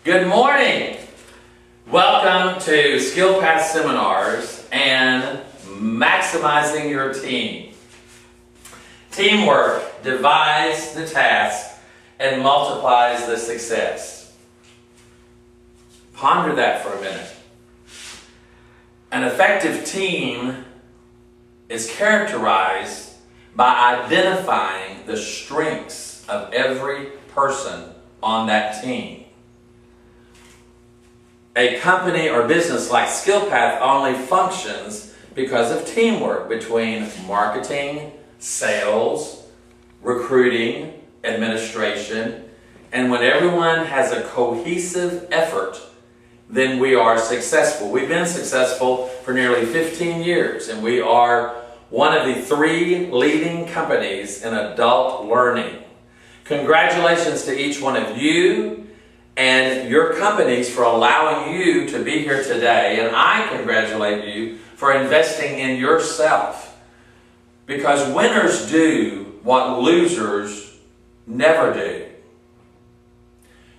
Good morning. Welcome to Skill Path Seminars and Maximizing Your Team. Teamwork divides the task and multiplies the success. Ponder that for a minute. An effective team is characterized by identifying the strengths of every person on that team. A company or business like SkillPath only functions because of teamwork between marketing, sales, recruiting, administration, and when everyone has a cohesive effort, then we are successful. We've been successful for nearly 15 years, and we are one of the 3 leading companies in adult learning. Congratulations to each one of you and your companies for allowing you to be here today, and I congratulate you for investing in yourself, because winners do what losers never do.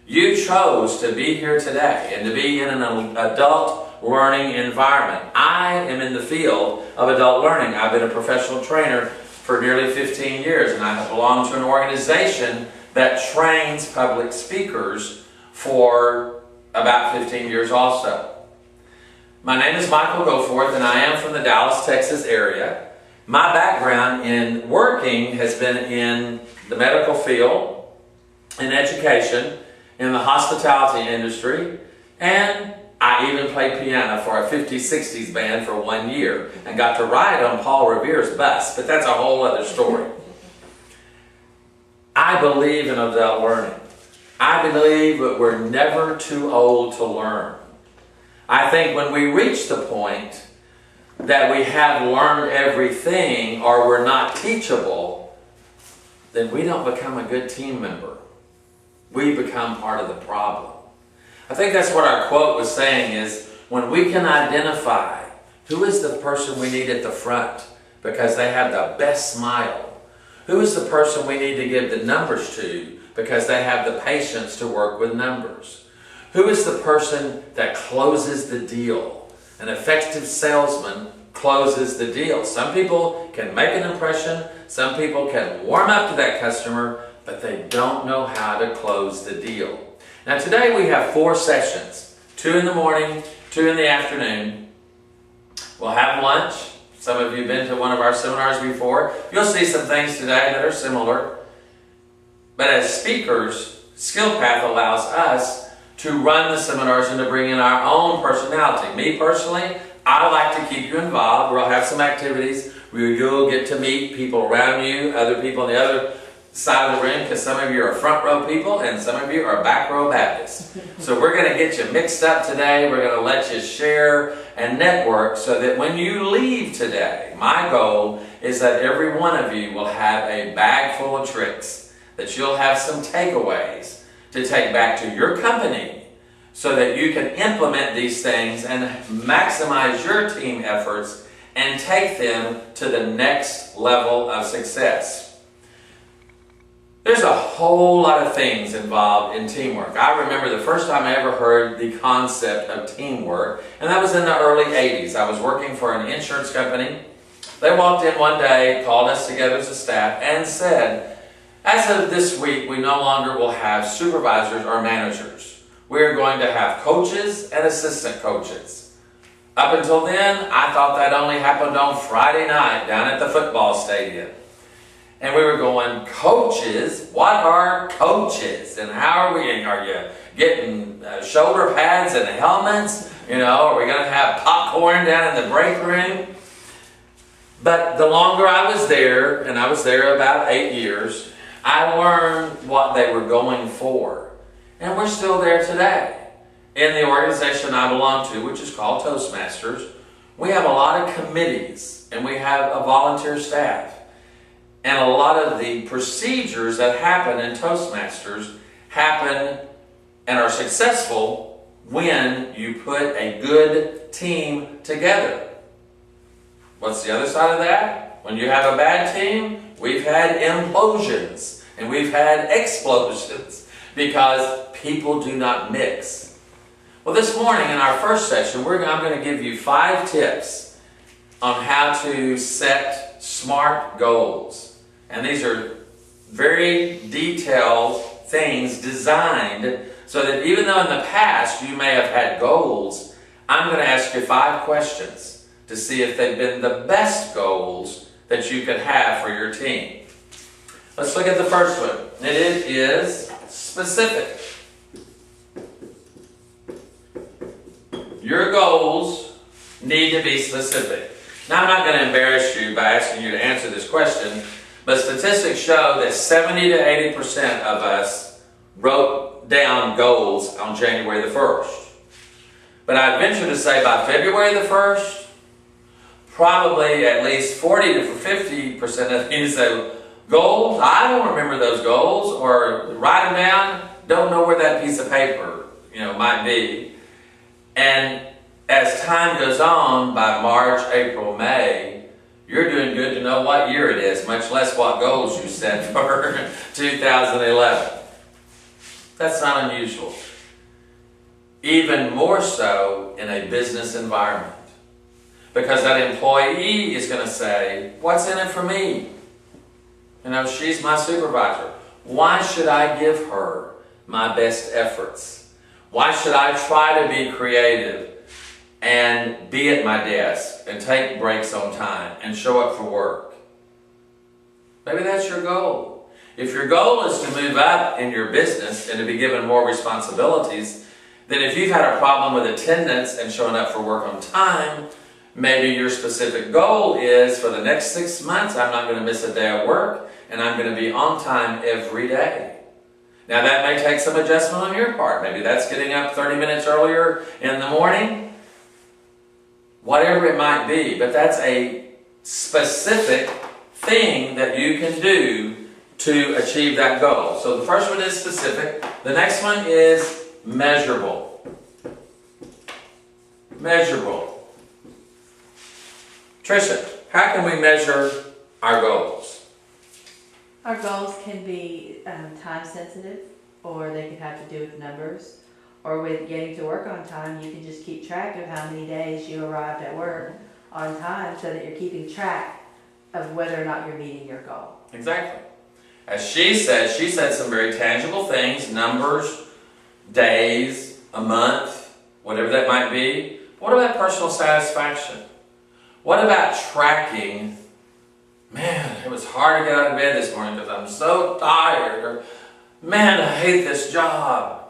You chose to be here today and to be in an adult learning environment. I am in the field of adult learning. I've been a professional trainer for nearly 15 years, and I belong to an organization that trains public speakers for about 15 years also. My name is Michael Goforth, and I am from the Dallas, Texas area. My background in working has been in the medical field, in education, in the hospitality industry, and I even played piano for a 50s, 60s band for 1 year and got to ride on Paul Revere's bus, but that's a whole other story. I believe in adult learning. I believe that we're never too old to learn. I think when we reach the point that we have learned everything or we're not teachable, then we don't become a good team member. We become part of the problem. I think that's what our quote was saying is, when we can identify who is the person we need at the front because they have the best smile, who is the person we need to give the numbers to because they have the patience to work with numbers, who is the person that closes the deal. An effective salesman closes the deal. Some people can make an impression, some people can warm up to that customer, but they don't know how to close the deal. Now today we have 4 sessions, 2 in the morning, 2 in the afternoon. We'll have lunch. Some of you have been to one of our seminars before. You'll see some things today that are similar. But as speakers, SkillPath allows us to run the seminars and to bring in our own personality. Me personally, I like to keep you involved. We'll have some activities where you'll get to meet people around you, other people on the other side of the room, because some of you are front row people and some of you are back row Baptists. So we're going to get you mixed up today. We're going to let you share and network so that when you leave today, my goal is that every one of you will have a bag full of tricks, that you'll have some takeaways to take back to your company so that you can implement these things and maximize your team efforts and take them to the next level of success. There's a whole lot of things involved in teamwork. I remember the first time I ever heard the concept of teamwork, and that was in the early 80s. I was working for an insurance company. They walked in one day, called us together as a staff, and said, as of this week, we no longer will have supervisors or managers. We're going to have coaches and assistant coaches. Up until then, I thought that only happened on Friday night down at the football stadium. And we were going, coaches? What are coaches? And how are we? Are you getting shoulder pads and helmets? You know, are we going to have popcorn down in the break room? But the longer I was there, and I was there about 8 years, I learned what they were going for. And we're still there today. In the organization I belong to, which is called Toastmasters, we have a lot of committees and we have a volunteer staff. And a lot of the procedures that happen in Toastmasters happen and are successful when you put a good team together. What's the other side of that? When you have a bad team, we've had implosions and we've had explosions because people do not mix. Well, this morning in our first session, I'm going to give you 5 tips on how to set SMART goals. And these are very detailed things designed so that even though in the past you may have had goals, I'm going to ask you 5 questions to see if they've been the best goals that you could have for your team. Let's look at the first one. It is specific. Your goals need to be specific. Now, I'm not going to embarrass you by asking you to answer this question, but statistics show that 70 to 80% of us wrote down goals on January the 1st. But I'd venture to say by February the 1st, probably at least 40 to 50% of you say, goals? I don't remember those goals, or write them down, don't know where that piece of paper, might be. And as time goes on, by March, April, May, you're doing good to know what year it is, much less what goals you set for 2011. That's not unusual. Even more so in a business environment. Because that employee is going to say, what's in it for me? She's my supervisor. Why should I give her my best efforts? Why should I try to be creative and be at my desk and take breaks on time and show up for work? Maybe that's your goal. If your goal is to move up in your business and to be given more responsibilities, then if you've had a problem with attendance and showing up for work on time, maybe your specific goal is for the next 6 months, I'm not going to miss a day of work and I'm going to be on time every day. Now that may take some adjustment on your part. Maybe that's getting up 30 minutes earlier in the morning. Whatever it might be, but that's a specific thing that you can do to achieve that goal. So the first one is specific. The next one is measurable. Measurable. Tricia, how can we measure our goals? Our goals can be time sensitive, or they can have to do with numbers, or with getting to work on time. You can just keep track of how many days you arrived at work on time so that you're keeping track of whether or not you're meeting your goal. Exactly. As she said some very tangible things, numbers, days, a month, whatever that might be. What about personal satisfaction? What about tracking? Man, it was hard to get out of bed this morning because I'm so tired. Or, man, I hate this job.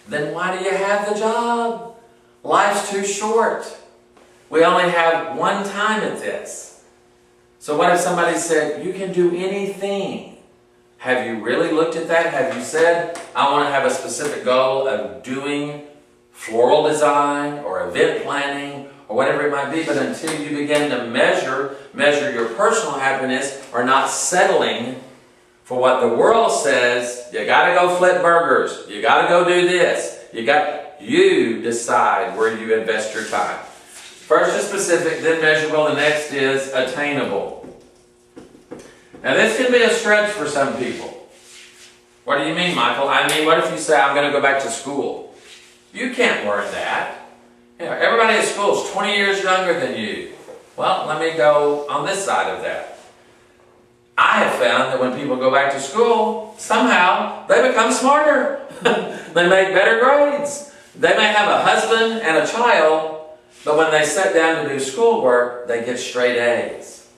Then why do you have the job? Life's too short. We only have one time at this. So what if somebody said, you can do anything? Have you really looked at that? Have you said, I want to have a specific goal of doing floral design or event planning or whatever it might be, but until you begin to measure your personal happiness, or not settling for what the world says, you got to go flip burgers, you got to go do this, you decide where you invest your time. First is specific, then measurable, the next is attainable. Now this can be a stretch for some people. What do you mean, Michael? I mean, what if you say, I'm going to go back to school? You can't learn that. Everybody at school is 20 years younger than you. Well, let me go on this side of that. I have found that when people go back to school, somehow they become smarter. They make better grades. They may have a husband and a child, but when they sit down to do schoolwork, they get straight A's.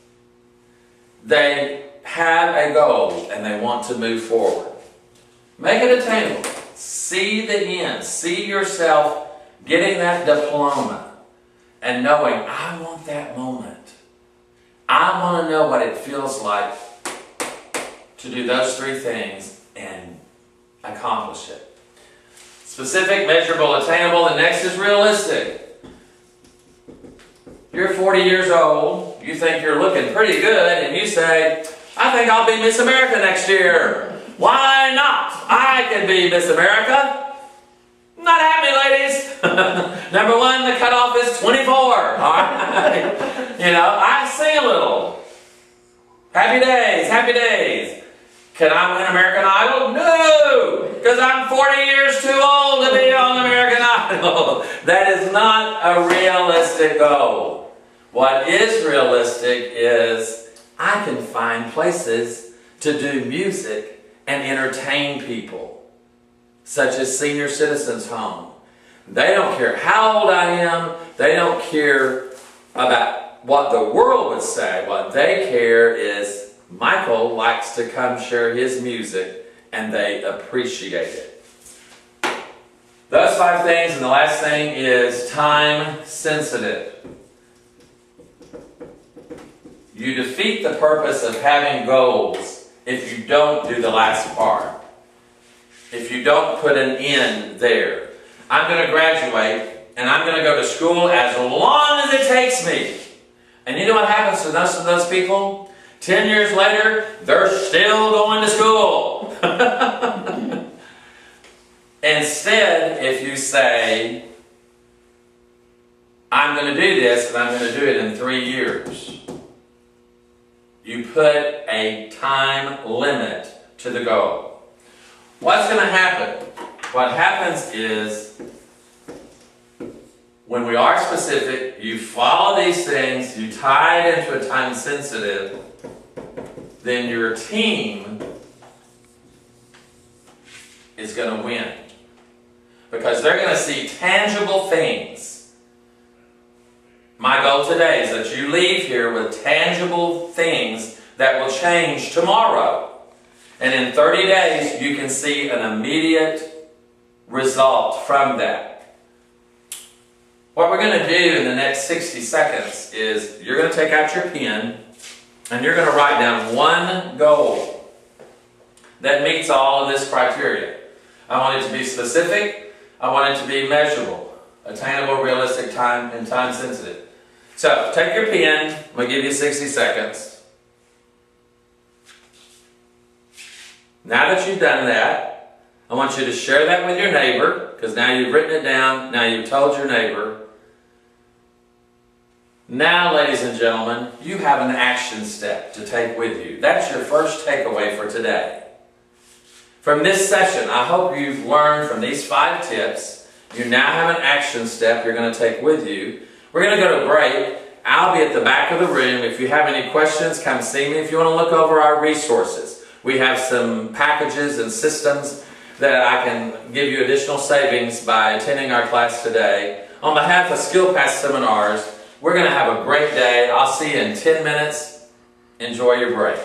They have a goal and they want to move forward. Make it attainable. See the end. See yourself getting that diploma and knowing, I want that moment. I want to know what it feels like to do those 3 things and accomplish it. Specific, measurable, attainable. The next is realistic. You're 40 years old. You think you're looking pretty good, and you say, I think I'll be Miss America next year. Why not? I can be Miss America. Not happy, ladies. Number 1, the cutoff is 24. All right. I sing a little. Happy days, happy days. Can I win American Idol? No! Because I'm 40 years too old to be on American Idol. That is not a realistic goal. What is realistic is I can find places to do music and entertain people, such as senior citizens' home. They don't care how old I am. They don't care about what the world would say. What they care is Michael likes to come share his music, and they appreciate it. Those 5 things, and the last thing is time sensitive. You defeat the purpose of having goals if you don't do the last part. If you don't put an end there. I'm going to graduate, and I'm going to go to school as long as it takes me. And you know what happens to most of those people? 10 years later, they're still going to school. Instead, if you say, I'm going to do this, and I'm going to do it in 3 years, you put a time limit to the goal. What's going to happen? What happens is, when we are specific, you follow these things, you tie it into a time sensitive, then your team is going to win. Because they're going to see tangible things. My goal today is that you leave here with tangible things that will change tomorrow. And in 30 days, you can see an immediate result from that. What we're going to do in the next 60 seconds is you're going to take out your pen and you're going to write down one goal that meets all of this criteria. I want it to be specific. I want it to be measurable, attainable, realistic, and time sensitive. So take your pen. I'm going to give you 60 seconds. Now that you've done that, I want you to share that with your neighbor, because now you've written it down. Now you've told your neighbor. Now, ladies and gentlemen, you have an action step to take with you. That's your first takeaway for today. From this session, I hope you've learned from these 5 tips. You now have an action step you're going to take with you. We're going to go to break. I'll be at the back of the room. If you have any questions, come see me. If you want to look over our resources, we have some packages and systems that I can give you additional savings by attending our class today. On behalf of SkillPath Seminars, we're going to have a great day. I'll see you in 10 minutes. Enjoy your break.